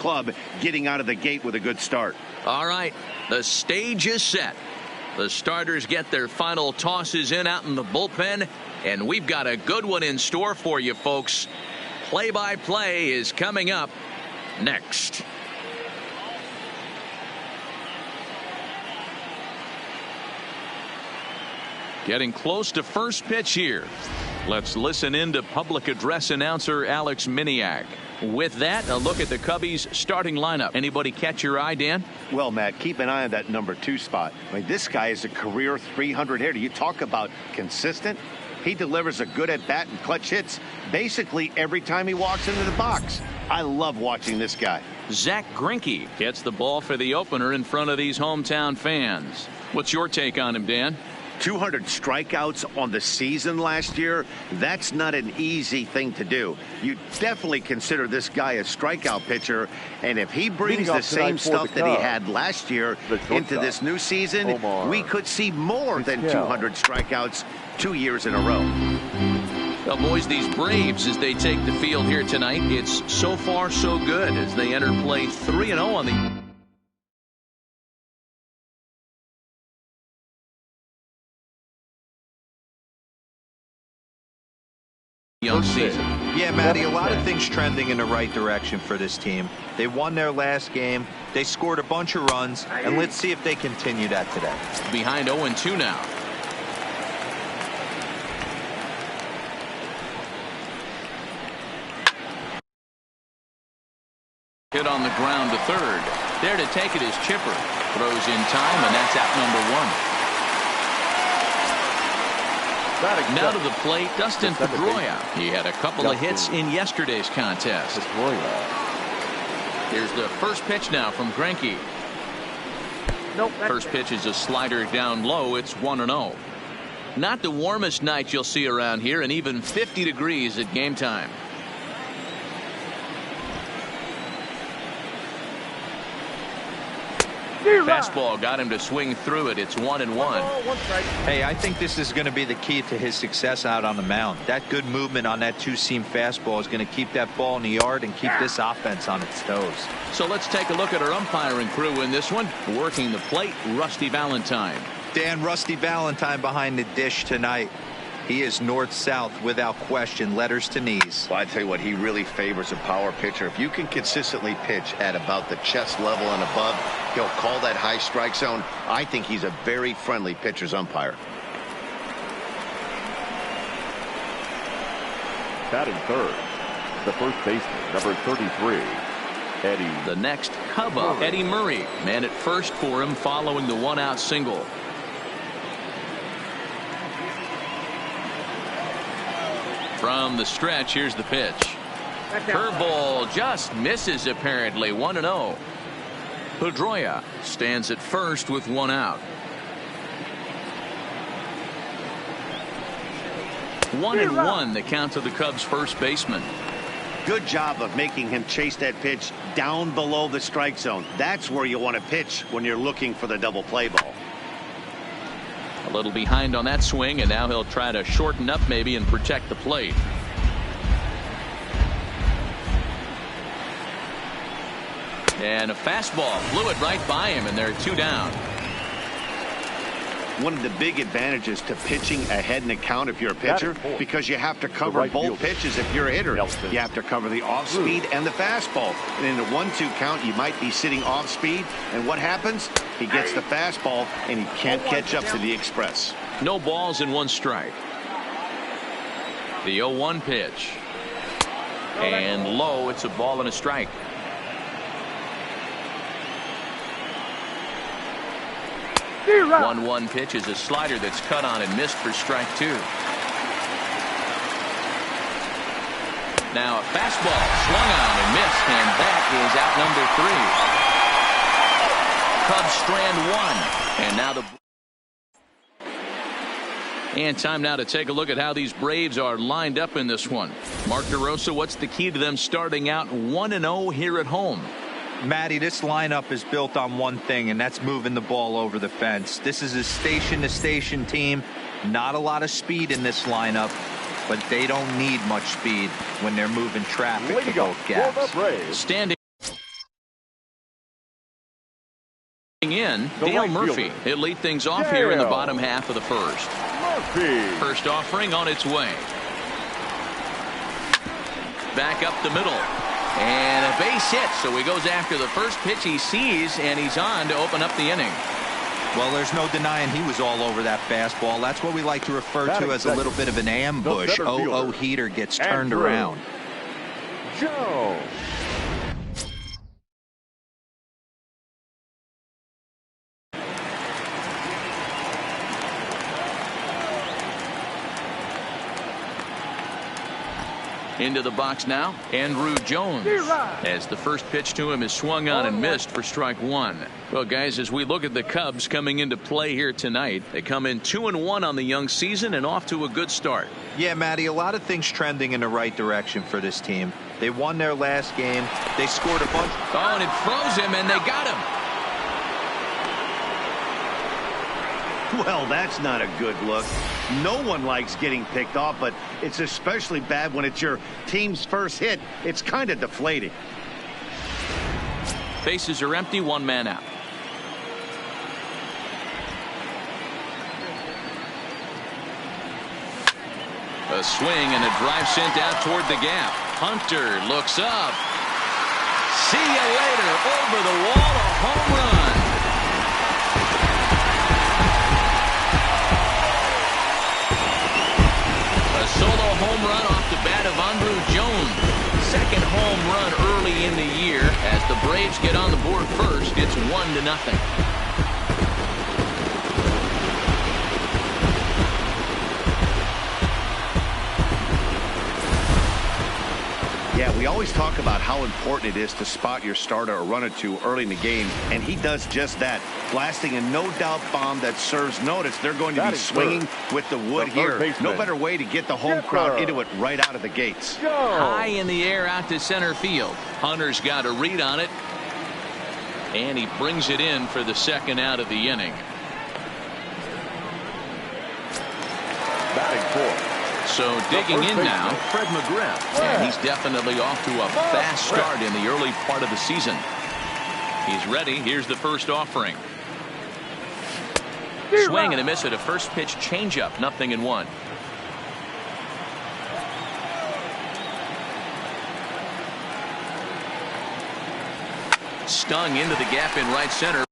club getting out of the gate with a good start. All right, the stage is set. The starters get their final tosses in out in the bullpen, and we've got a good one in store for you folks. Play-by-play is coming up next. Getting close to first pitch here. Let's listen in to public address announcer Alex Miniak. With that, a look at the Cubbies starting lineup. Anybody catch your eye, Dan? Well, Matt, keep an eye on that number 2 spot. I mean, this guy is a career 300 hitter. You talk about consistent. He delivers a good at-bat and clutch hits basically every time he walks into the box. I love watching this guy. Zach Greinke gets the ball for the opener in front of these hometown fans. What's your take on him, Dan? 200 strikeouts on the season last year. That's not an easy thing to do. You definitely consider this guy a strikeout pitcher, and if he brings the same stuff that he had last year into this new season, we could see more than 200 strikeouts 2 years in a row. Well, boys, these Braves, as they take the field here tonight, it's so far so good as they enter play 3-0 on the young season. Yeah, Matty, a lot of things trending in the right direction for this team. They won their last game. They scored a bunch of runs, and let's see if they continue that today. Behind 0-2 now. Hit on the ground to third. There to take it is Chipper. Throws in time, and that's out number 1. Now to the plate, Dustin Pedroia. He had a couple of hits in yesterday's contest. Here's the first pitch now from Greinke. First pitch is a slider down low. It's 1-0. Not the warmest night you'll see around here, and even 50 degrees at game time. Fastball got him to swing through it. It's 1-1. Hey, I think this is going to be the key to his success out on the mound. That good movement on that two-seam fastball is going to keep that ball in the yard and keep this offense on its toes. So let's take a look at our umpiring crew in this one. Working the plate, Rusty Valentine. Dan, Rusty Valentine behind the dish tonight. He is north-south without question, letters to knees. Well, I tell you what, he really favors a power pitcher. If you can consistently pitch at about the chest level and above, he'll call that high strike zone. I think he's a very friendly pitcher's umpire. Batting third, the first baseman, number 33, Eddie. The next Cub up, Eddie Murray. Man at first for him following the one-out single. From the stretch, here's the pitch. Curveball just misses apparently. 1-0. Pedroia stands at first with 1 out. 1-1 the count to the Cubs first baseman. Good job of making him chase that pitch down below the strike zone. That's where you want to pitch when you're looking for the double play ball. A little behind on that swing, and now he'll try to shorten up maybe and protect the plate. And a fastball flew it right by him, and they're 2 down. One of the big advantages to pitching ahead in the count if you're a pitcher, because you have to cover both pitches if you're a hitter. You have to cover the off speed and the fastball. And in a 1-2 count, you might be sitting off speed. And what happens? He gets the fastball, and he can't catch up to the express. No balls and 1 strike. The 0-1 pitch. And low, it's a ball and a strike. The 1-1 pitch is a slider that's cut on and missed for strike 2. Now a fastball swung on and missed, and that is out number 3. Cubs strand 1, and now the and time now to take a look at how these Braves are lined up in this one. Mark DeRosa, what's the key to them starting out 1-0 here at home? Matty, this lineup is built on one thing, and that's moving the ball over the fence. This is a station-to-station team. Not a lot of speed in this lineup, but they don't need much speed when they're moving traffic to both gaps. Standing In Dale Murphy. He'll lead things off here in the bottom half of the first. First offering on its way. Back up the middle. And a base hit. So he goes after the first pitch he sees, and he's on to open up the inning. Well, there's no denying he was all over that fastball. That's what we like to refer to as a little bit of an ambush. Oh, heater gets turned around. Joe. Into the box now, Andrew Jones, as the first pitch to him is swung on and missed for strike one. Well, guys, as we look at the Cubs coming into play here tonight, they come in 2-1 on the young season and off to a good start. Yeah, Matty, a lot of things trending in the right direction for this team. They won their last game. They scored a bunch. Oh, and it froze him, and they got him. Well, that's not a good look. No one likes getting picked off, but it's especially bad when it's your team's first hit. It's kind of deflating. Bases are empty, one man out. A swing and a drive sent out toward the gap. Hunter looks up. See you later. Over the wall, a home run. Solo home run off the bat of Andrew Jones. Second home run early in the year. As the Braves get on the board first, it's 1-0. Yeah, we always talk about how important it is to spot your starter or run it to early in the game, and he does just that, blasting a no-doubt bomb that serves notice. They're going to be swinging with the wood here. No better way to get the home crowd into it right out of the gates. High in the air out to center field. Hunter's got a read on it, and he brings it in for the second out of the inning. Batting fourth. So digging in now, Fred McGriff. And he's definitely off to a fast start in the early part of the season. He's ready. Here's the first offering. Swing and a miss at a first pitch changeup. 0-1. Stung into the gap in right center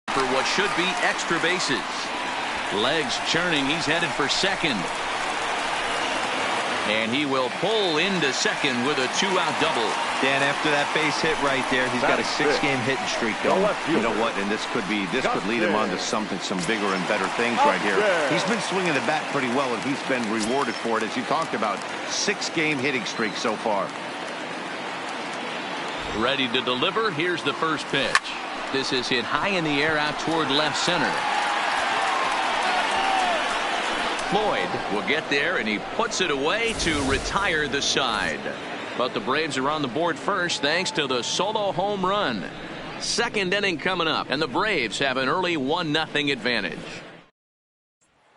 for what should be extra bases. Legs churning. He's headed for second. And he will pull into second with a 2-out double. Dan, after that base hit right there, he's got a 6-game hitting streak going. You know what? And this could lead him on to some bigger and better things right here. He's been swinging the bat pretty well, and he's been rewarded for it, as you talked about. 6-game hitting streak so far. Ready to deliver. Here's the first pitch. This is hit high in the air out toward left center. Floyd will get there, and he puts it away to retire the side. But the Braves are on the board first thanks to the solo home run. Second inning coming up, and the Braves have an early 1-0 advantage.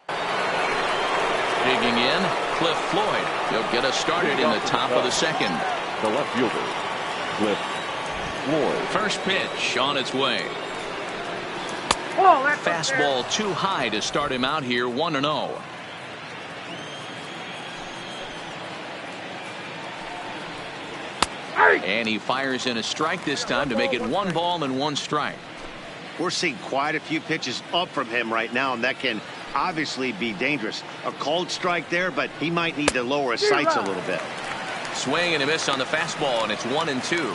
Digging in, Cliff Floyd. He'll get us started in the top of the second. The left fielder, Cliff Floyd. First pitch on its way. Fastball too high to start him out here, 1-0. And he fires in a strike this time to make it 1 ball and 1 strike. We're seeing quite a few pitches up from him right now, and that can obviously be dangerous. A cold strike there, but he might need to lower his sights a little bit. Swing and a miss on the fastball, and it's 1-2.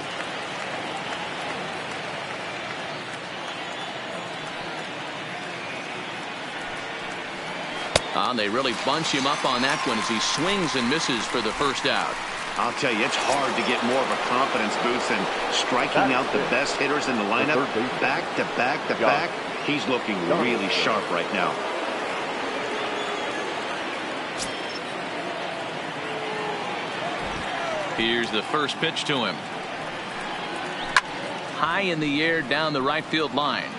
They really bunch him up on that one as he swings and misses for the first out. I'll tell you, it's hard to get more of a confidence boost than striking out the best hitters in the lineup. Back to back to back. He's looking really sharp right now. Here's the first pitch to him. High in the air down the right field line.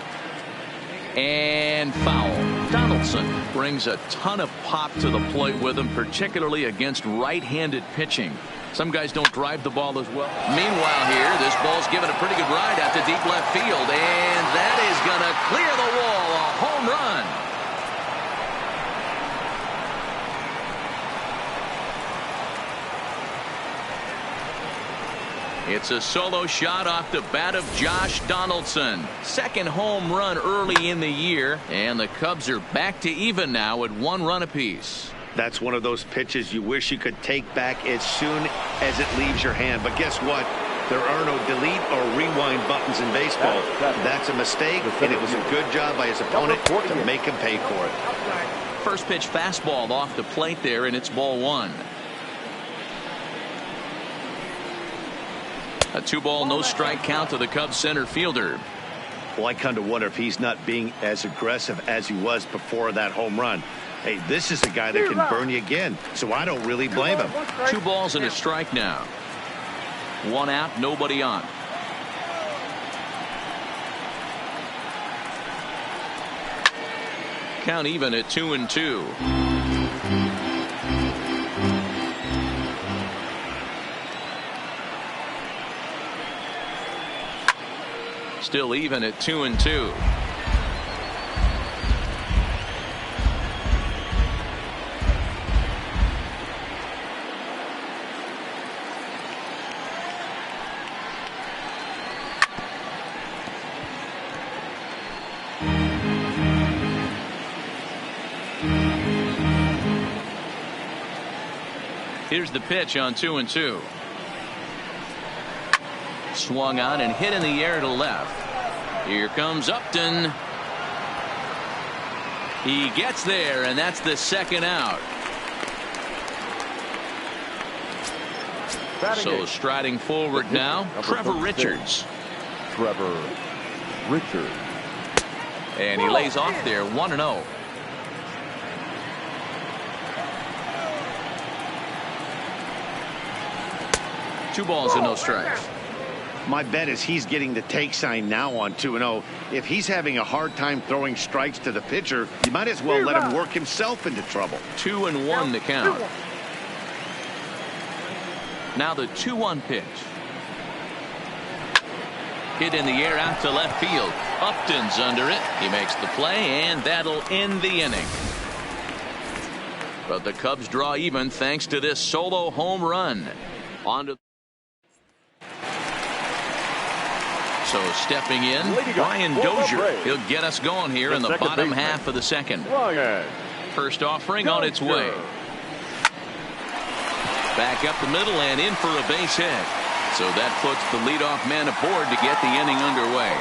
And foul. Donaldson brings a ton of pop to the plate with him, particularly against right-handed pitching. Some guys don't drive the ball as well. Meanwhile here, this ball's given a pretty good ride out to deep left field, and that is going to clear the wall. A home run. It's a solo shot off the bat of Josh Donaldson. Second home run early in the year, and the Cubs are back to even now at 1 run apiece. That's one of those pitches you wish you could take back as soon as it leaves your hand. But guess what? There are no delete or rewind buttons in baseball. That's a mistake, and it was a good job by his opponent to make him pay for it. First pitch fastball off the plate there, and it's ball 1. A 2-ball, no strike count to the Cubs center fielder. Well, I kind of wonder if he's not being as aggressive as he was before that home run. Hey, this is a guy that can burn you again, so I don't really blame him. 2 balls and a strike now. 1 out, nobody on. Count even at 2-2. Still even at 2-2. Here's the pitch on 2-2. Swung on and hit in the air to left. Here comes Upton. He gets there, and that's the second out. So striding forward now, Trevor Richards. Trevor Richards. And he lays off there, 1-0. Two balls and no strikes. My bet is he's getting the take sign now on 2-0. If he's having a hard time throwing strikes to the pitcher, you might as well let him work himself into trouble. 2-1 to count. Now the 2-1 pitch. Hit in the air out to left field. Upton's under it. He makes the play, and that'll end the inning. But the Cubs draw even thanks to this solo home run. On to So stepping in, Brian Dozier. He'll get us going here in the bottom half of the second. First offering on its way. Back up the middle and in for a base hit. So that puts the leadoff man aboard to get the inning underway.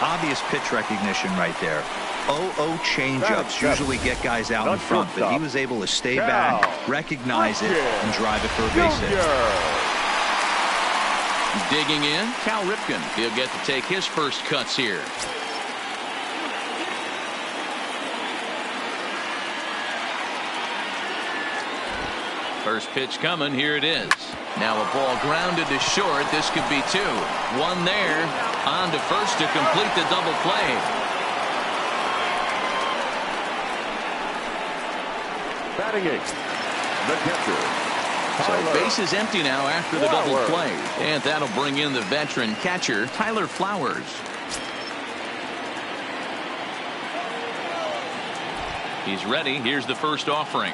Obvious pitch recognition right there. 0-0 changeups usually get guys out in front, but he was able to stay back, recognize it, and drive it for a base hit. Digging in, Cal Ripken. He'll get to take his first cuts here. First pitch coming. Here it is. Now a ball grounded to short. This could be 2. 1 there. On to first to complete the double play. Batting 8th, the catcher. So base is empty now after the double play. And that'll bring in the veteran catcher, Tyler Flowers. He's ready. Here's the first offering.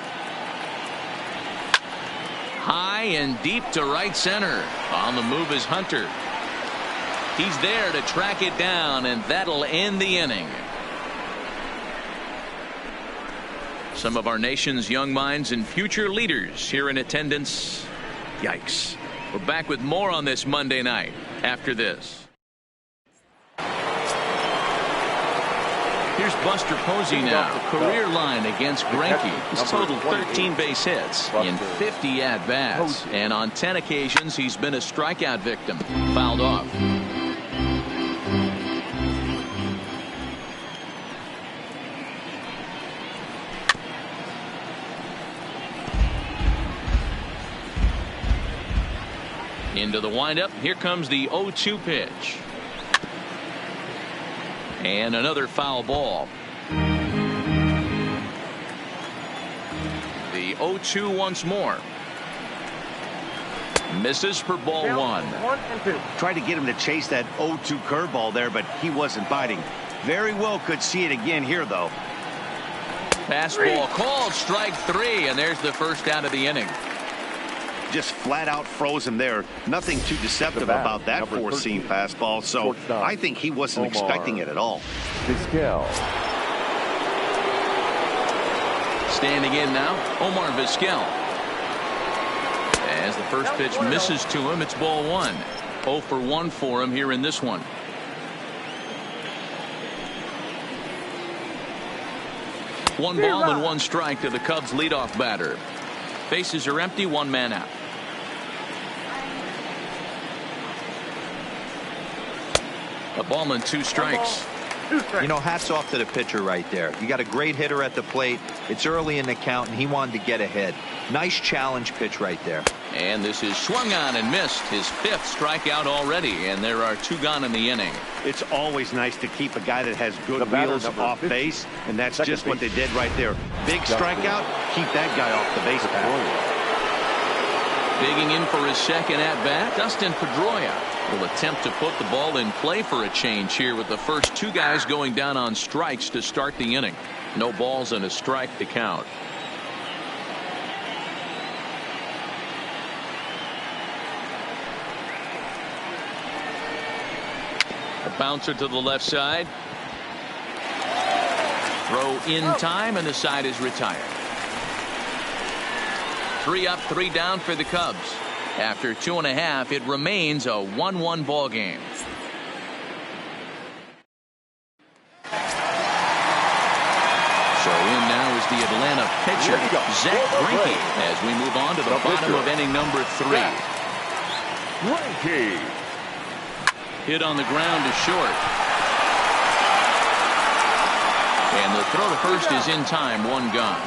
High and deep to right center. On the move is Hunter. He's there to track it down, and that'll end the inning. Some of our nation's young minds and future leaders here in attendance. Yikes. We're back with more on this Monday night after this. Here's Buster Posey now. Career line against Greinke. He's totaled 13 base hits in 50 at-bats. And on 10 occasions, he's been a strikeout victim. Fouled off. Into the windup. Here comes the 0-2 pitch. And another foul ball. The 0-2 once more. Misses for ball one. 1 and 2. Tried to get him to chase that 0-2 curveball there, but he wasn't biting. Very well could see it again here, though. Fastball called, strike 3, and there's the first out of the inning. Just flat out froze him there. Nothing too deceptive about that four-seam fastball, so I think he wasn't expecting it at all. Vizquel. Standing in now, Omar Vizquel. As the first pitch misses to him, it's ball 1. 0 for 1 for him here in this one. One ball and 1 strike to the Cubs leadoff batter. Bases are empty, 1 man out. A ball and 2 strikes. You know, hats off to the pitcher right there. You got a great hitter at the plate. It's early in the count, and he wanted to get ahead. Nice challenge pitch right there. And this is swung on and missed. His 5th strikeout already, and there are 2 gone in the inning. It's always nice to keep a guy that has good wheels off base, and that's just what they did right there. Big strikeout, keep that guy off the base path. Digging in for his second at-bat, Dustin Pedroia will attempt to put the ball in play for a change here with the first 2 guys going down on strikes to start the inning. No balls and a strike to count. A bouncer to the left side. Throw in time, and the side is retired. 3 up, 3 down for the Cubs. After 2.5, it remains a 1-1 ball game. So in now is the Atlanta pitcher, Zach Greinke, as we move on to the bottom of inning number 3. Greinke. Hit on the ground to short. And the throw to first is in time, 1 gone.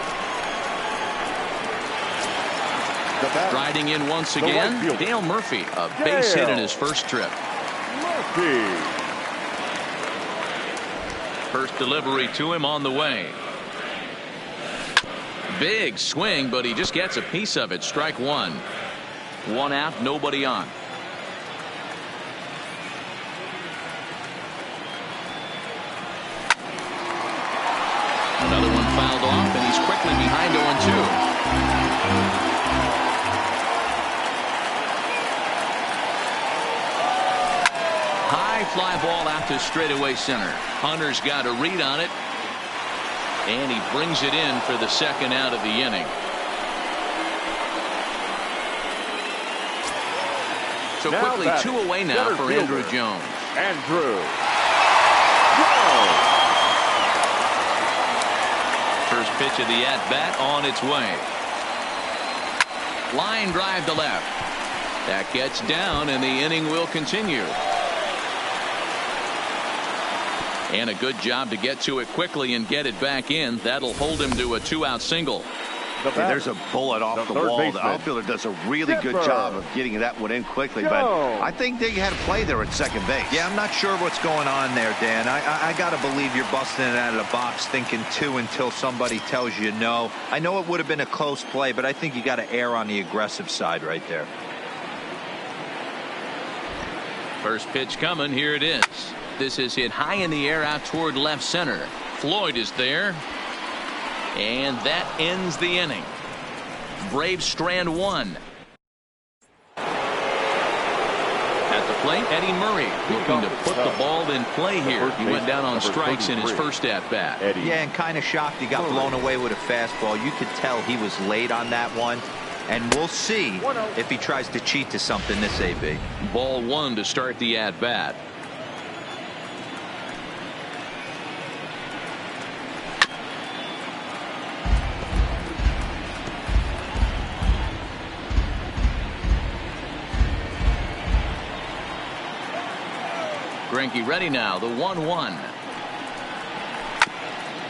Riding in once again, Dale Murphy, a base hit in his first trip. First delivery to him on the way. Big swing, but he just gets a piece of it. Strike 1. 1 out, nobody on. Another one fouled off, and he's quickly behind 0-2. Fly ball out to straightaway center. Hunter's got a read on it, and he brings it in for the second out of the inning. So quickly 2 away now for Andrew Jones. First pitch of the at-bat on its way. Line drive to left. That gets down, and the inning will continue. And a good job to get to it quickly and get it back in. That'll hold him to a 2-out single. There's a bullet off the wall. The outfielder does a really good job of getting that one in quickly, but I think they had a play there at second base. Yeah, I'm not sure what's going on there, Dan. I got to believe you're busting it out of the box thinking 2 until somebody tells you no. I know it would have been a close play, but I think you got to err on the aggressive side right there. First pitch coming. Here it is. This is hit high in the air out toward left center. Floyd is there. And that ends the inning. Braves strand 1. At the plate, Eddie Murray looking to put the ball in play here. He went down on strikes in his first at-bat. Yeah, and kind of shocked he got blown away with a fastball. You could tell he was late on that one. And we'll see if he tries to cheat to something this AB. Ball 1 to start the at-bat. Greinke ready now, the 1-1.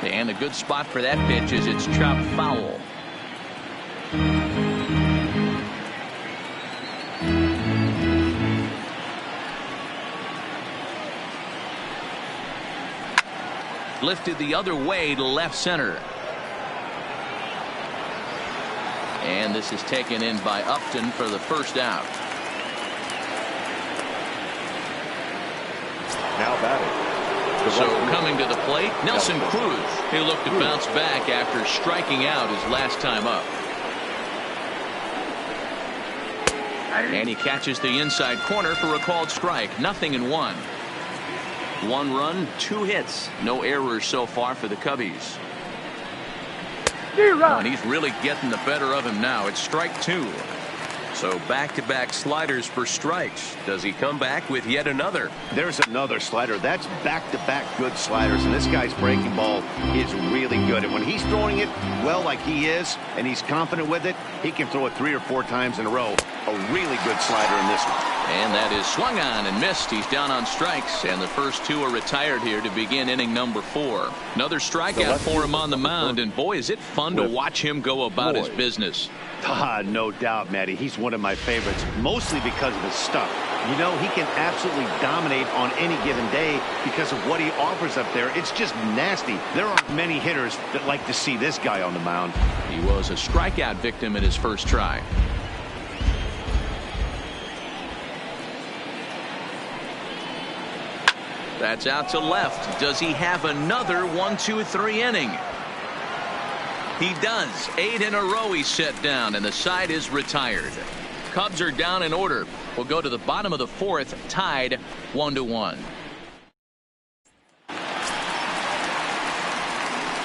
And a good spot for that pitch as it's chopped foul. Lifted the other way to left center. And this is taken in by Upton for the first out. Now batting. So coming to the plate, Nelson Cruz. He'll look to bounce back after striking out his last time up. And he catches the inside corner for a called strike. 0-1. 1 run, 2 hits. No errors so far for the Cubbies. Oh, and he's really getting the better of him now. It's strike 2. So back-to-back sliders for strikes. Does he come back with yet another? There's another slider. That's back-to-back good sliders, and this guy's breaking ball is really good. And when he's throwing it well like he is, and he's confident with it, he can throw it 3 or 4 times in a row. A really good slider in this one. And that is swung on and missed. He's down on strikes, and the first 2 are retired here to begin inning number 4. Another strikeout for him on the mound, and boy, is it fun to watch him go about his business. No doubt, Matty. He's one of my favorites, mostly because of his stuff. You know, he can absolutely dominate on any given day because of what he offers up there. It's just nasty. There aren't many hitters that like to see this guy on the mound. He was a strikeout victim in his first try. That's out to left. Does he have another 1-2-3 inning? He does. 8 in a row he's set down, and the side is retired. Cubs are down in order. We'll go to the bottom of the 4th, tied 1-1.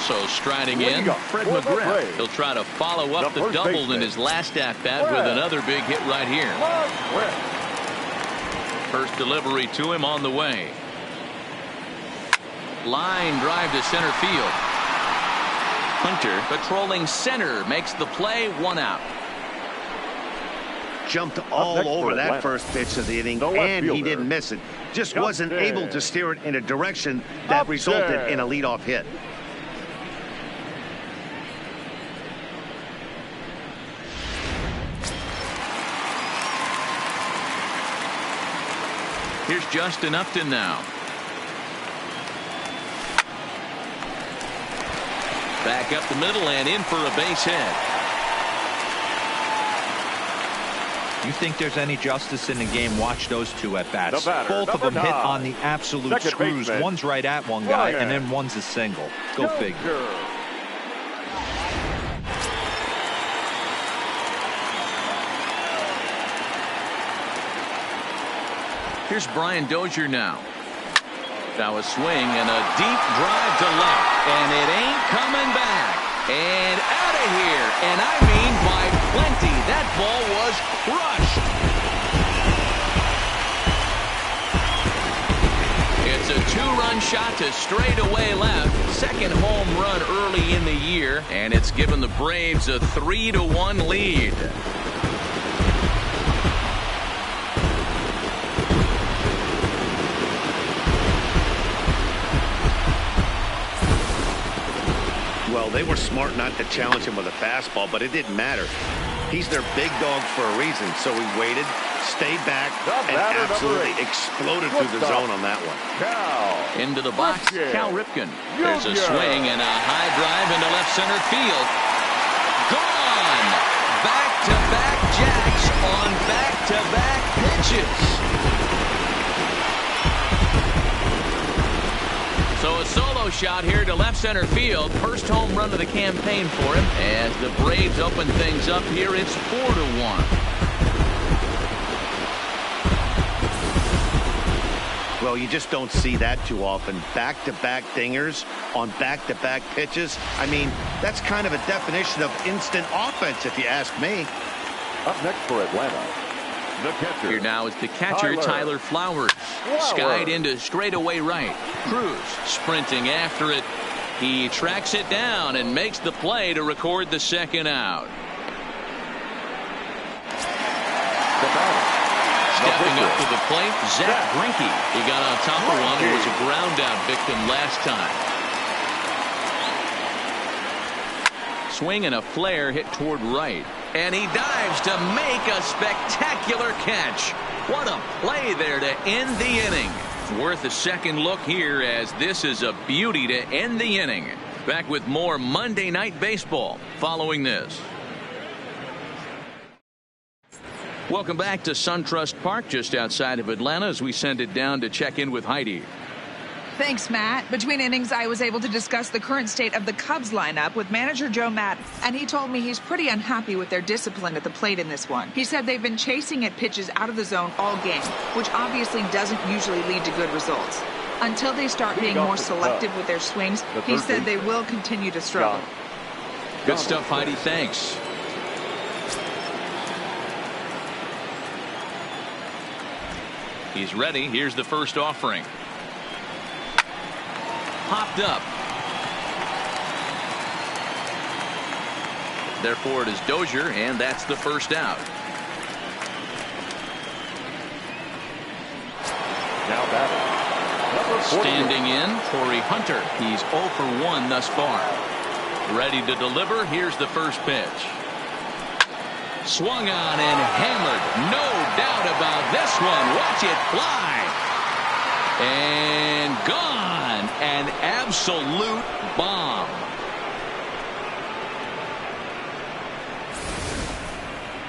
So striding in, Fred McGriff. He'll try to follow up the double in his last at-bat with another big hit right here. First delivery to him on the way. Line drive to center field. Hunter patrolling center makes the play. 1 out. Jumped all over that first pitch of the inning, and he didn't miss it. Just wasn't able to steer it in a direction that resulted in a leadoff hit. Here's Justin Upton now. Back up the middle and in for a base hit. You think there's any justice in the game? Watch those 2 at bats. Both of them hit on the absolute screws. One's right at one guy, and then one's a single. Go figure. Here's Brian Dozier now. Now a swing and a deep drive to left, and it ain't coming back. And out of here, and I mean by plenty. That ball was crushed. It's a 2-run shot to straightaway left. Second home run early in the year, and it's given the Braves a 3-1 lead. Well, they were smart not to challenge him with a fastball, but it didn't matter. He's their big dog for a reason, so he waited, stayed back, and absolutely exploded through the zone on that one. Into the box, Cal Ripken. There's a swing and a high drive into left center field. Gone! Back-to-back jacks on back-to-back pitches. So a solo shot here to left center field. First home run of the campaign for him. As the Braves open things up here, it's 4-1. Well, you just don't see that too often. Back-to-back dingers on back-to-back pitches. I mean, that's kind of a definition of instant offense, if you ask me. Up next for Atlanta, the catcher. Here now is the catcher, Tyler Flowers. Skied into straightaway right. Cruz sprinting after it. He tracks it down and makes the play to record the second out. Stepping up to the plate, Zach Greinke. He got on top of one and was a ground out victim last time. Swing and a flare hit toward right. And he dives to make a spectacular catch. What a play there to end the inning. Worth a second look here, as this is a beauty to end the inning. Back with more Monday Night Baseball following this. Welcome back to SunTrust Park just outside of Atlanta as we send it down to check in with Heidi. Thanks, Matt. Between innings, I was able to discuss the current state of the Cubs lineup with manager Joe Matt, and he told me he's pretty unhappy with their discipline at the plate in this one. He said they've been chasing at pitches out of the zone all game, which obviously doesn't usually lead to good results. Until they start being more selective with their swings, he said they will continue to struggle. Good stuff, Heidi. Thanks. He's ready. Here's the first offering. Popped up. Therefore, it is Dozier, and that's the first out. Now batting. Standing in, Torrey Hunter. He's 0 for 1 thus far. Ready to deliver. Here's the first pitch. Swung on and hammered. No doubt about this one. Watch it fly. And gone. An absolute bomb.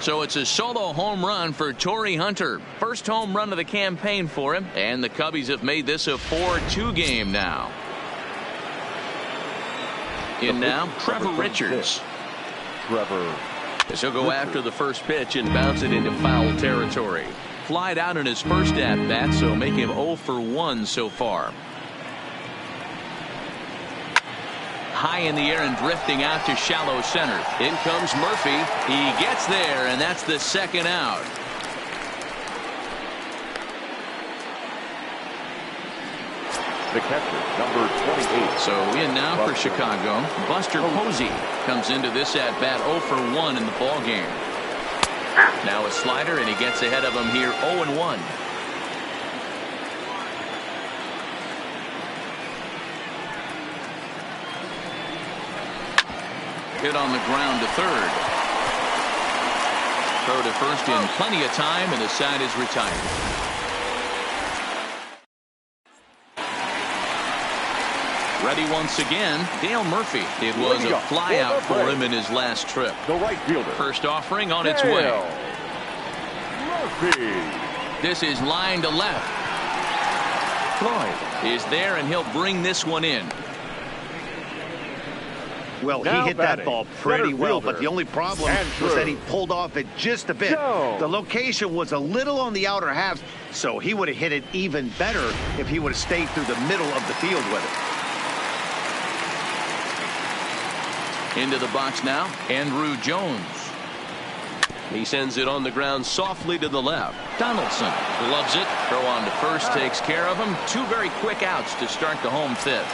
So it's a solo home run for Torrey Hunter. First home run of the campaign for him. And the Cubbies have made this a 4-2 game now. In now, Trevor Richards. As he'll go after the first pitch and bounce it into foul territory. Flied out in his first at-bat, so make him 0 for 1 so far. High in the air and drifting out to shallow center. In comes Murphy. He gets there, and that's the second out. The catcher, number 28. So in now for Chicago, Buster Posey comes into this at bat 0 for 1 in the ball game. Now a slider, and he gets ahead of him here 0-1. Hit on the ground to third. Throw to first in plenty of time, and the side is retired. Ready once again, Dale Murphy. It was a fly out for him in his last trip. The right fielder. First offering on its way. Murphy. This is line to left. Floyd is there, and he'll bring this one in. Well, Now he hit batting, that ball pretty center well, fielder. but the only problem Andrew was that he pulled off it just a bit. Jones. The location was a little on the outer half, so he would have hit it even better if he would have stayed through the middle of the field with it. Into the box now, Andrew Jones. He sends it on the ground softly to the left. Donaldson gloves it. Throw on to first takes care of him. Two very quick outs to start the home fifth.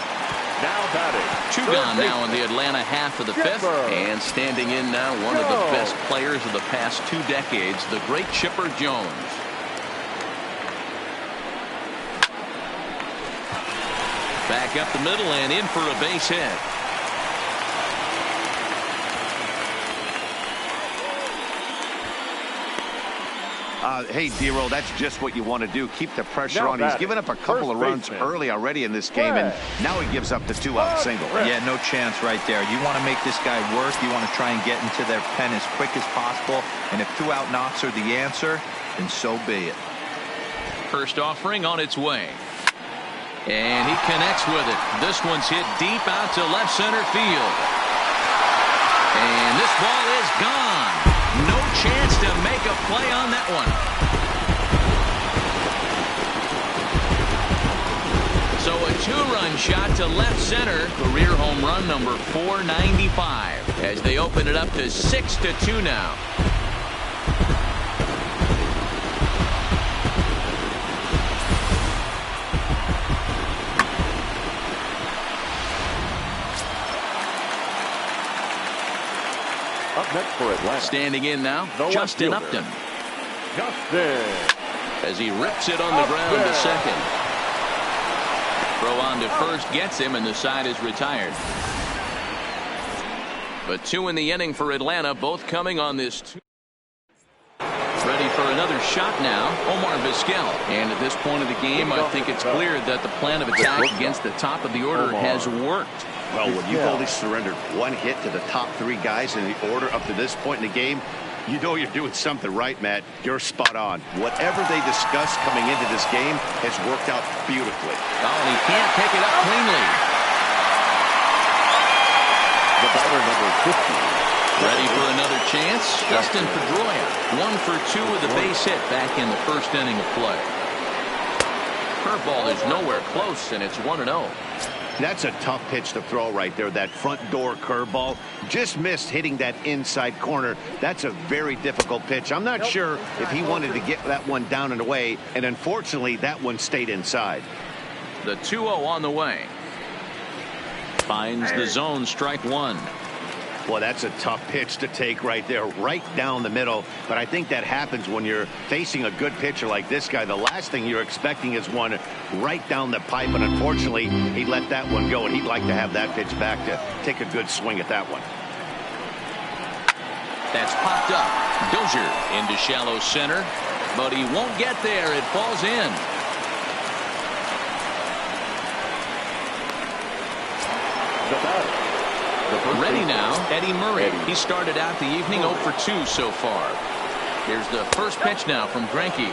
Now batting. Two gone now in the Atlanta half of the fifth. And standing in now, one of the best players of the past 2 decades, the great Chipper Jones. Back up the middle and in for a base hit. Hey, D-Roll, that's just what you want to do. Keep the pressure Now on. He's batting, given up a couple of runs baseman. early already in this game, and now he gives up the 2-out single. Yeah, no chance right there. You want to make this guy work. You want to try and get into their pen as quick as possible. And if 2-out knocks are the answer, then so be it. First offering on its way. And he connects with it. This one's hit deep out to left center field. And this ball is gone. No chance to make a play on that one. So a 2-run shot to left center. Career home run number 495 as they open it up to 6-2 now. Up next for Atlanta. Standing in now, The Justin left Upton. fielder. Justin. As he rips it on the ground to second. Throw on to first gets him, and the side is retired. But 2 in the inning for Atlanta, both coming on this. Ready for another shot now, Omar Vizquel. And at this point of the game, I think it's clear that the plan of attack against the top of the order has worked. Well, when you've only surrendered 1 hit to the top 3 guys in the order up to this point in the game, You know you're doing something right, Matt. You're spot on. Whatever they discussed coming into this game has worked out beautifully. Oh, and he can't pick it up cleanly. The batter, number 50. Ready for another chance? Justin Pedroia, 1 for 2 with a base hit back in the first inning of play. Curveball is nowhere close, and it's 1-0. That's a tough pitch to throw right there. That front door curveball just missed hitting that inside corner. That's a very difficult pitch. I'm not sure if he wanted to get that one down and away, and unfortunately that one stayed inside. The 2-0 on the way. Finds the zone, strike 1. Well, that's a tough pitch to take right there, right down the middle. But I think that happens when you're facing a good pitcher like this guy. The last thing you're expecting is one right down the pipe. And unfortunately, he let that one go. And he'd like to have that pitch back to take a good swing at that one. That's popped up. Dozier into shallow center. But he won't get there. It falls in. The batter. Ready now, Eddie Murray. He started out the evening 0 for 2 so far. Here's the first pitch now from Greinke.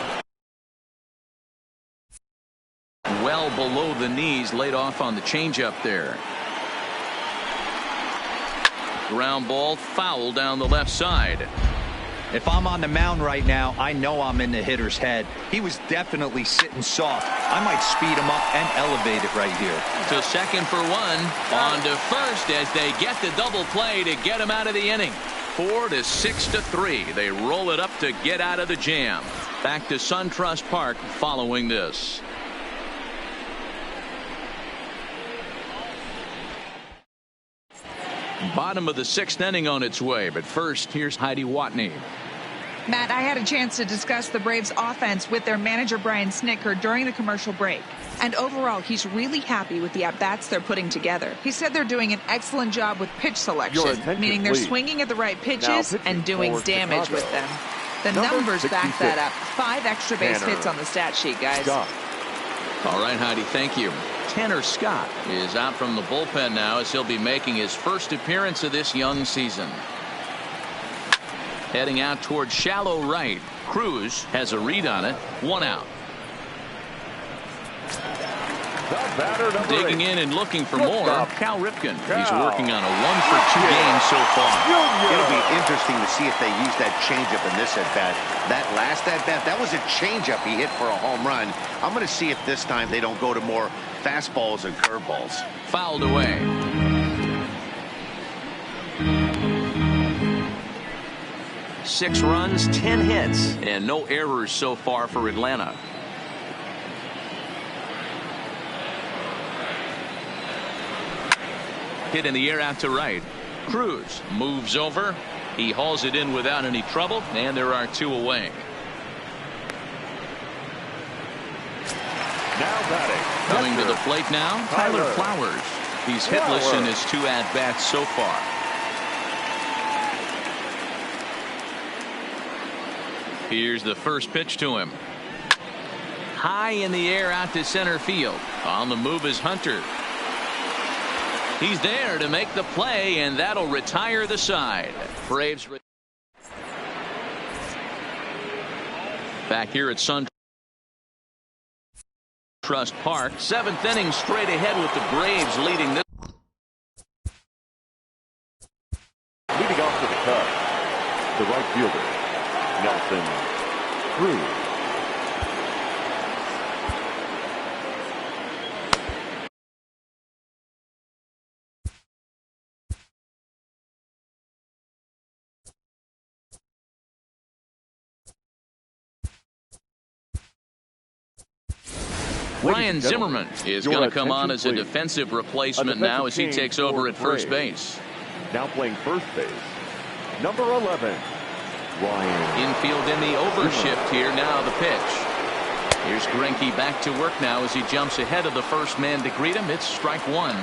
Well below the knees, laid off on the changeup there. Ground ball, foul down the left side. If I'm on the mound right now, I know I'm in the hitter's head. He was definitely sitting soft. I might speed him up and elevate it right here. To second for 1. On to first as they get the double play to get him out of the inning. 4 to 6 to 3. They roll it up to get out of the jam. Back to SunTrust Park following this. Bottom of the 6th inning on its way, but first here's Heidi Watney. Matt, I had a chance to discuss the Braves offense with their manager Brian Snitker during the commercial break. And overall, he's really happy with the at-bats they're putting together. He said they're doing an excellent job with pitch selection, meaning they're swinging at the right pitches and doing damage with them. The numbers back that up. 5 extra base hits on the stat sheet, guys. All right, Heidi, thank you. Tanner Scott is out from the bullpen now as he'll be making his first appearance of this young season. Heading out towards shallow right. Cruz has a read on it. 1 out. Digging in and looking for more. Cal Ripken. He's working on a 1 for 2 game so far. It'll be interesting to see if they use that changeup in this at-bat. That last at-bat, that was a changeup he hit for a home run. I'm going to see if this time they don't go to more fastballs and curveballs. Fouled away. Six runs, 10 hits, and no errors so far for Atlanta. Hit in the air out to right. Cruz moves over. He hauls it in without any trouble, and there are 2 away. Now batting. Coming to the plate now, Tyler Flowers. He's hitless in his 2 at-bats so far. Here's the first pitch to him. High in the air out to center field. On the move is Hunter. He's there to make the play, and that'll retire the side. Braves back here at SunTrust Park. 7th inning straight ahead with the Braves leading this. Leading off to the Cubs, the right fielder, Nelson Cruz. Ryan Zimmerman is going to come on as a defensive replacement now as he takes over at first base. Now playing first base, number 11, Ryan. Infield in the overshift here. Now the pitch. Here's Greinke back to work now as he jumps ahead of the first man to greet him. It's strike 1.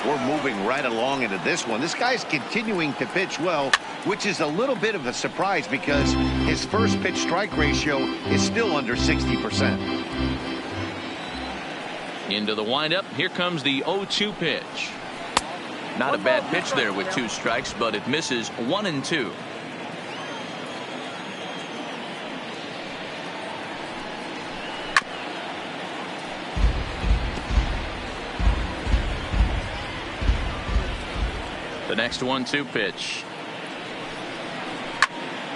We're moving right along into this one. This guy's continuing to pitch well, which is a little bit of a surprise because his first pitch strike ratio is still under 60%. Into the windup. Here comes the 0-2 pitch. Not a bad pitch there with 2 strikes, but it misses 1 and 2. The next 1-2 pitch.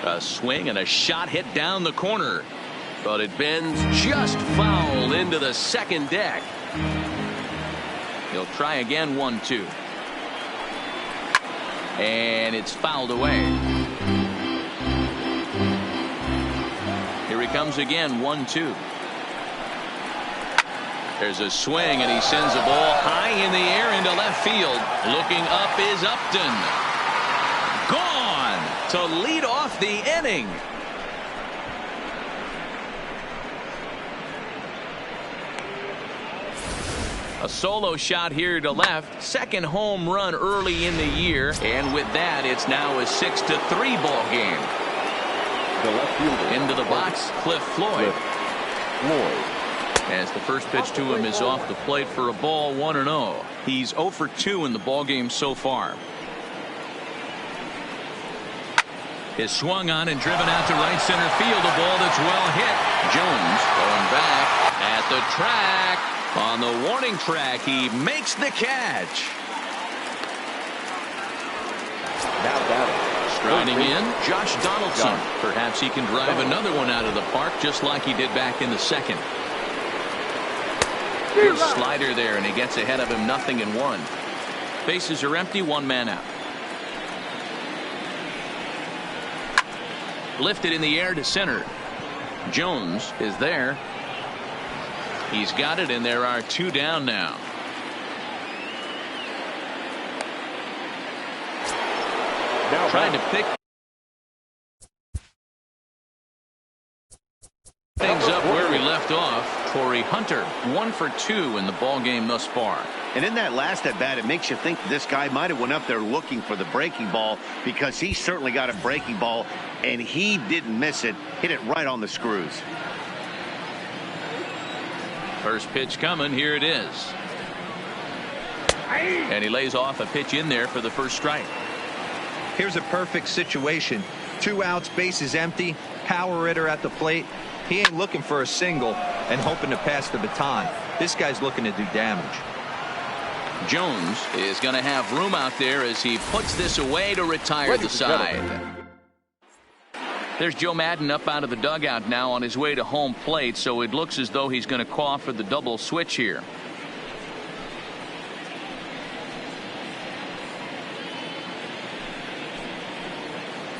A swing and a shot hit down the corner, but it bends just foul into the second deck. He'll try again. 1-2, and it's fouled away. Here he comes again. 1-2. There's a swing, and he sends a ball high in the air into left field. Looking up is Upton. Gone to lead off the inning. A solo shot here to left. Second home run early in the year. And with that, it's now a 6-3 ball game. The left fielder. Into the box, Cliff Floyd. As the first pitch to him is off the plate for a ball. 1-0. He's 0 for 2 in the ball game so far. Is swung on and driven out to right center field. A ball that's well hit. Jones going back at the track. On the warning track, he makes the catch. Now batting. Striding in, Josh Donaldson. Perhaps he can drive another one out of the park just like he did back in the second. Good slider there, and he gets ahead of him. 0-1. Bases are empty. One man out. Lifted in the air to center. Jones is there. He's got it, and there are 2 down now. Trying to pick things up where we left off. Torrey Hunter 1 for 2 in the ball game thus far. And in that last at bat, it makes you think this guy might have went up there looking for the breaking ball, because he certainly got a breaking ball and he didn't miss it. Hit it right on the screws. First pitch coming. Here it is. And he lays off a pitch in there for the first strike. Here's a perfect situation. 2 outs, bases empty, power hitter at the plate. He ain't looking for a single and hoping to pass the baton. This guy's looking to do damage. Jones is going to have room out there as he puts this away to retire the side. There's Joe Maddon up out of the dugout now on his way to home plate, so it looks as though he's going to call for the double switch here.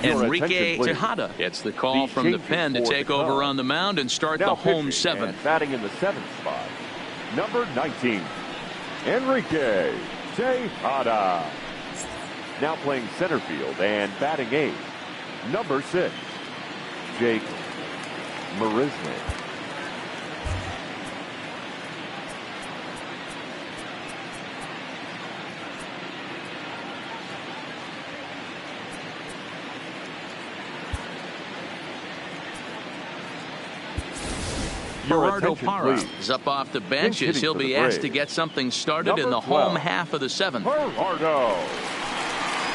Enrique Tejada gets the call from the pen to take over on the mound and start the home 7th. Batting in the 7th spot, number 19, Enrique Tejada. Now playing center field and batting 8, number 6, Jake Marisnick. Gerardo Parra is up off the bench as he'll be asked to get something started in the home half of the 7th. Gerardo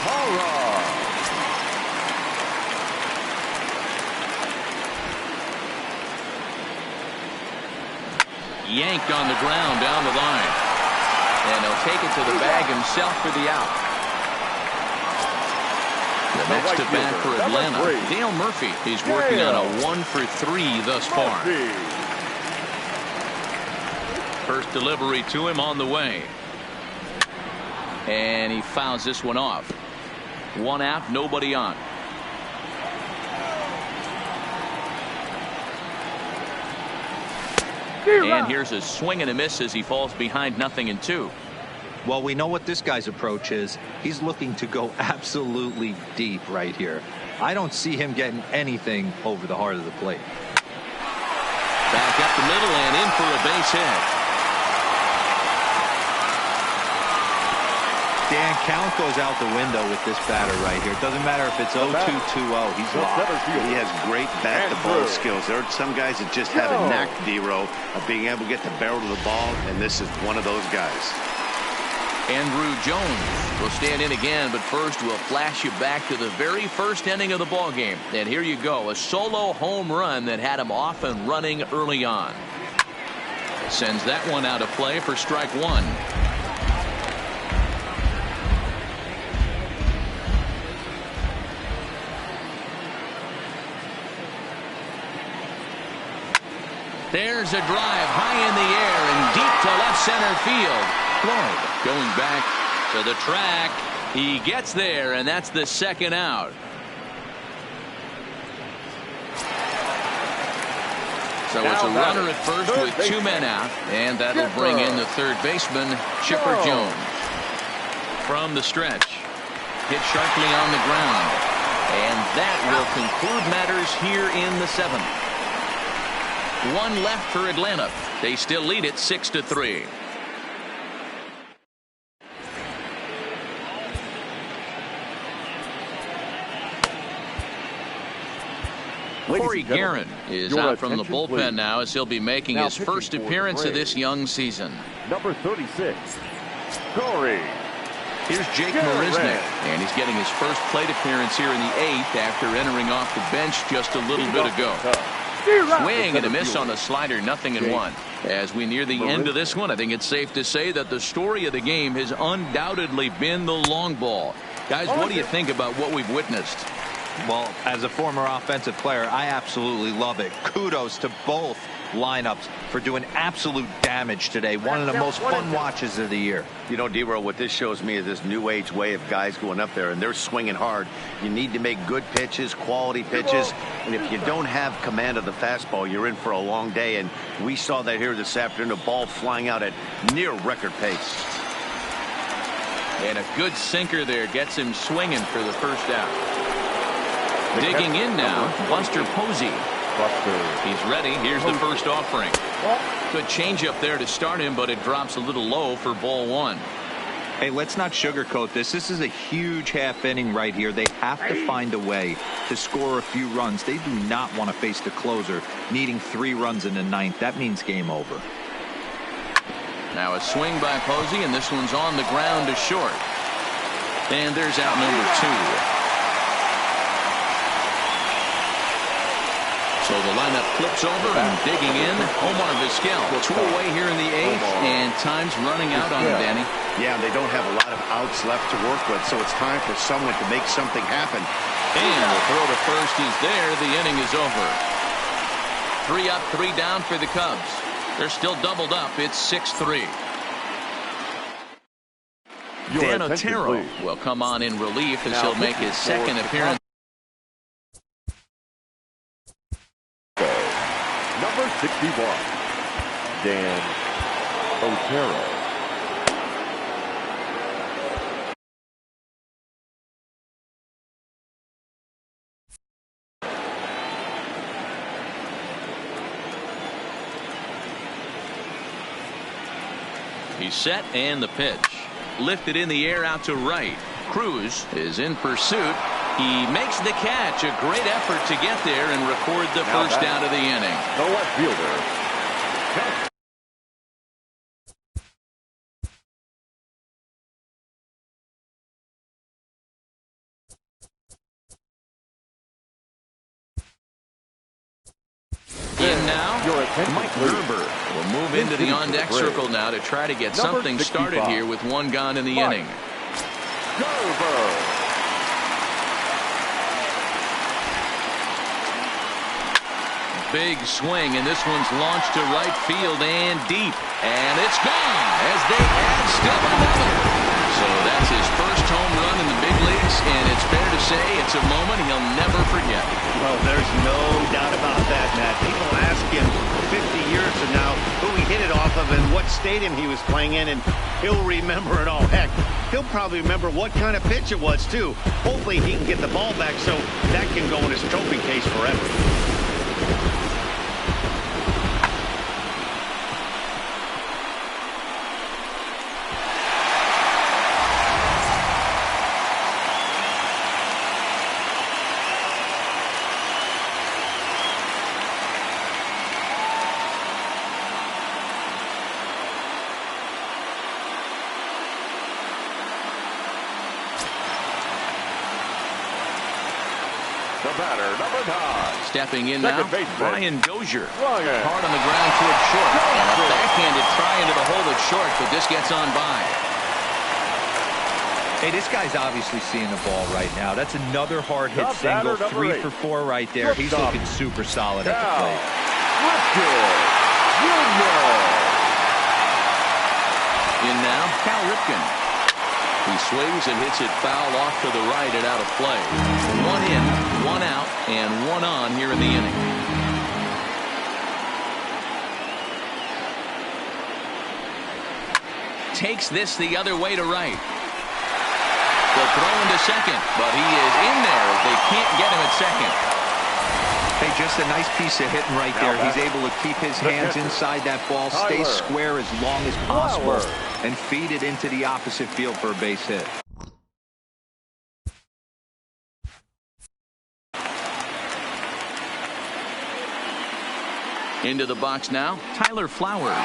Parra. Yanked on the ground down the line. And he'll take it to the bag himself for the out. The next to bat for Atlanta, Dale Murphy. He's working on a 1 for 3 thus far. First delivery to him on the way. And he fouls this one off. 1 out, nobody on. And here's a swing and a miss as he falls behind 0-2. Well, we know what this guy's approach is. He's looking to go absolutely deep right here. I don't see him getting anything over the heart of the plate. Back up the middle and in for a base hit. Dan, count goes out the window with this batter right here. It doesn't matter if it's 0-2, 2-0. He's locked. He has great bat-to-ball skills. There are some guys that just have a knack, D-Row, of being able to get the barrel to the ball, and this is one of those guys. Andrew Jones will stand in again, but first we'll flash you back to the very first inning of the ball game. And here you go, a solo home run that had him off and running early on. Sends that one out of play for strike 1. There's a drive high in the air and deep to left center field. Floyd going back to the track. He gets there, and that's the second out. So it's a runner at first with 2 men out, and that'll bring in the third baseman, Chipper Jones. From the stretch, hit sharply on the ground, and that will conclude matters here in the 7th. 1 left for Atlanta. They still lead it 6-3. Corey Guerin is out from the bullpen now, as he'll be making his first appearance of this young season. Number 36, Corey. Here's Jake Marisnick, and he's getting his first plate appearance here in the 8th after entering off the bench just a little bit ago. Swing and a miss on a slider, 0-1. As we near the end of this one, I think it's safe to say that the story of the game has undoubtedly been the long ball. Guys, what do you think about what we've witnessed? Well, as a former offensive player, I absolutely love it. Kudos to both lineups for doing absolute damage today. One of the most fun watches of the year. You know, D-Roll, what this shows me is this new age way of guys going up there, and they're swinging hard. You need to make good pitches, quality pitches, and if you don't have command of the fastball, you're in for a long day, and we saw that here this afternoon, a ball flying out at near record pace. And a good sinker there gets him swinging for the first out. Digging in now, Buster Posey. He's ready. Here's the first offering. Good changeup there to start him, but it drops a little low for ball 1. Hey, let's not sugarcoat this. This is a huge half inning right here. They have to find a way to score a few runs. They do not want to face the closer needing 3 runs in the 9th. That means game over. Now a swing by Posey, and this one's on the ground to short. And there's out number 2. So the lineup flips over, and digging in, Omar Vizquel. 2 away here in the 8th, and time's running out on him, Danny. Yeah, they don't have a lot of outs left to work with, so it's time for someone to make something happen. And the throw to first is there. The inning is over. 3 up, 3 down for the Cubs. They're still doubled up. It's 6-3. Dan Otero will come on in relief as he'll make his second appearance. Number 61, Dan Otero. He's set, and the pitch. Lifted in the air out to right. Cruz is in pursuit. He makes the catch. A great effort to get there and record the first out of the inning. The left fielder. In now, Mike Gerber will move into the on-deck circle now to try to get something started here with 1 gone in the inning. Gerber. Big swing, and this one's launched to right field and deep. And it's gone as they add still another. So that's his first home run in the big leagues, and it's fair to say it's a moment he'll never forget. Well, there's no doubt about that, Matt. People ask him 50 years from now who he hit it off of and what stadium he was playing in, and he'll remember it all. Heck, he'll probably remember what kind of pitch it was, too. Hopefully he can get the ball back so that can go in his trophy case forever. The batter, number 9. Stepping in now, Brian Dozier. Hard on the ground toward short. And a backhanded try into the hole at short, but this gets on by. Hey, this guy's obviously seeing the ball right now. That's another hard hit single, 3 for 4 right there. He's looking super solid at the plate. Ripken. He swings and hits it foul off to the right and out of play. 1 in, 1 out, and 1 on here in the inning. Takes this the other way to right. The throw into second, but he is in there as they can't get him at second. Hey, just a nice piece of hitting right there. He's able to keep his hands inside that ball, stay square as long as possible, and feed it into the opposite field for a base hit. Into the box now, Tyler Flowers.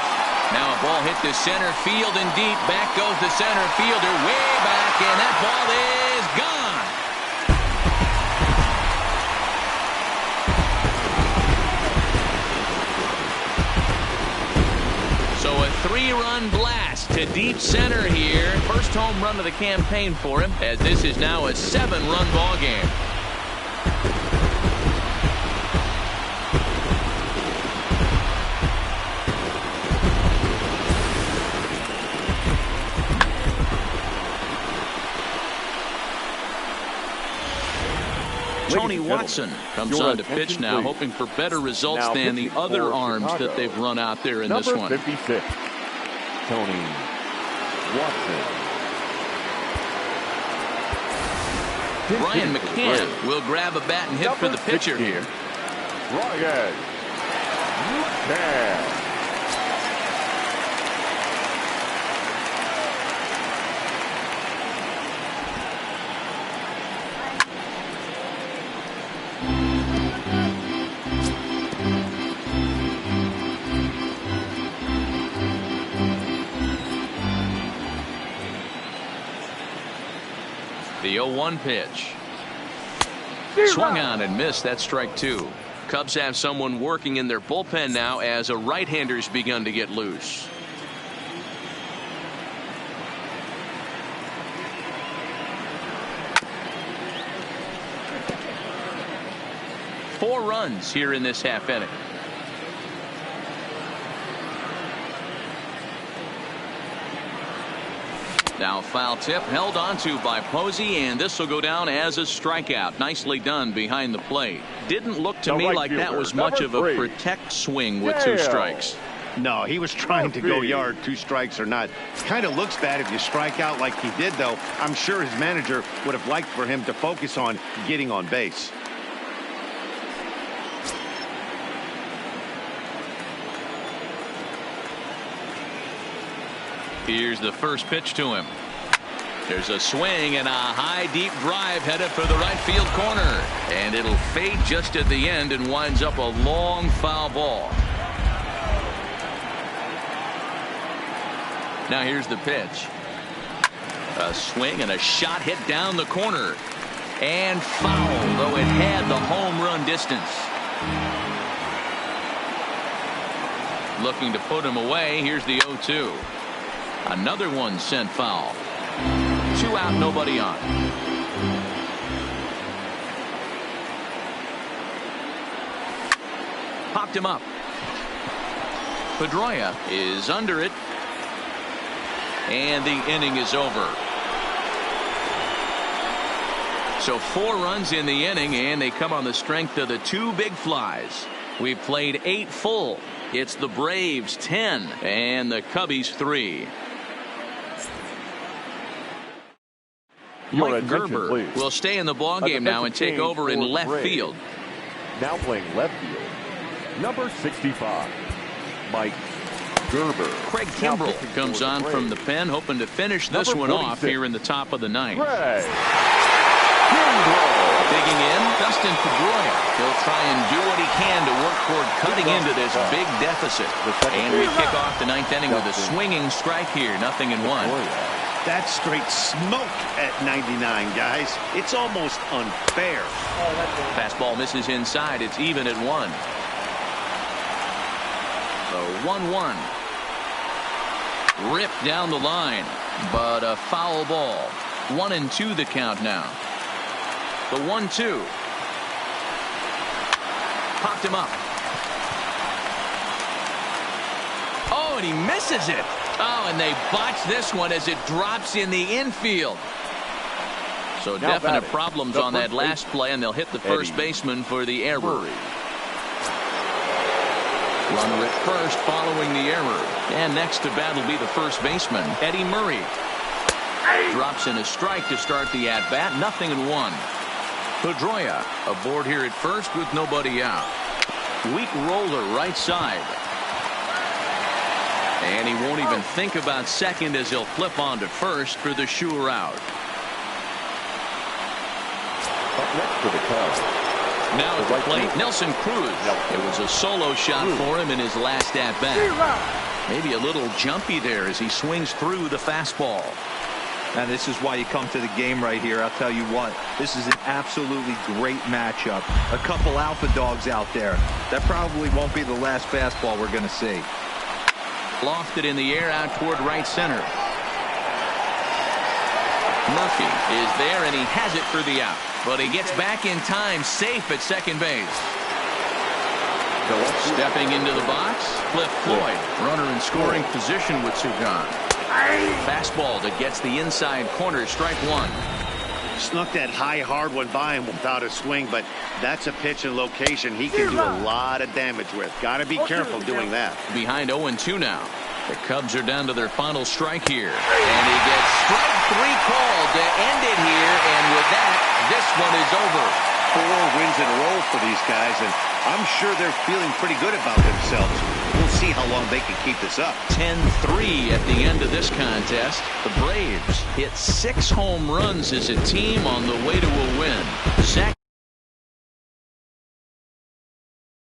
Now a ball hit to center field and deep. Back goes the center fielder way back, and that ball is gone. So a 3-run blast to deep center here. First home run of the campaign for him, as this is now a 7-run ball game. Tony Watson comes on to pitch now, hoping for better results than the other arms that they've run out there in this one. Number 56, Tony Watson. Brian McCann will grab a bat and hit for the pitcher here. Brian McCann. The 0-1 pitch. Swung on and missed. That's strike 2. Cubs have someone working in their bullpen now as a right-hander's begun to get loose. Four runs here in this half inning. Now foul tip held onto by Posey, and this will go down as a strikeout. Nicely done behind the plate. Didn't look to me like that was much of a protect swing with 2 strikes. No, he was trying to go yard, 2 strikes or not. Kind of looks bad if you strike out like he did, though. I'm sure his manager would have liked for him to focus on getting on base. Here's the first pitch to him. There's a swing and a high deep drive headed for the right field corner, and it'll fade just at the end and winds up a long foul ball. Now here's the pitch. A swing and a shot hit down the corner, and foul, though it had the home run distance. Looking to put him away. Here's the 0-2. Another one sent foul. 2 out, nobody on. Popped him up. Pedroia is under it, and the inning is over. So 4 runs in the inning, and they come on the strength of the 2 big flies. We played 8 full. It's the Braves 10 and the Cubbies 3. Mike Gerber will stay in the ballgame now and take over in left field. Now playing left field, number 65, Mike Gerber. Craig Kimbrell comes on from the pen, hoping to finish this one off here in the top of the 9th. Digging in, Dustin Pedroia. He'll try and do what he can to work toward cutting into this big deficit. And we kick off the 9th inning with a swinging strike here, 0-1. That's straight smoke at 99, guys. It's almost unfair. Fastball misses inside. It's even at 1. So 1-1. Ripped down the line, but a foul ball. 1-2 the count now. The 1-2. Popped him up. Oh, and he misses it. Oh, and they botch this one as it drops in the infield. So Now definite batting, problems the on that first last play, and they'll hit the first baseman for the error. Murray. Runner at first following the error. And next to bat will be the first baseman, Eddie Murray. Drops in a strike to start the at-bat. 0-1. Pedroia aboard here at first with nobody out. Weak roller right side. And he won't even think about second as he'll flip on to first for the sure out. Up next for the Cubs. Now at the plate, Nelson Cruz. It was a solo shot for him in his last at-bat. Maybe a little jumpy there as he swings through the fastball. And this is why you come to the game right here. I'll tell you what, this is an absolutely great matchup. A couple alpha dogs out there. That probably won't be the last fastball we're going to see. Lofted in the air out toward right center. Murphy is there, and he has it for the out. But he gets back in time, safe at second base. Stepping into the box, Cliff Floyd. Runner in scoring position with Sugan. Fastball that gets the inside corner, strike one. Snuck that high, hard one by him without a swing, but that's a pitch and location he can do a lot of damage with. Got to be careful doing that. Behind 0-2 now. The Cubs are down to their final strike here. And he gets strike three called to end it here. And with that, this one is over. 4 wins in a row for these guys, and I'm sure they're feeling pretty good about themselves. We'll see how long they can keep this up. 10-3 at the end of this contest. The Braves hit 6 home runs as a team on the way to a win. Zach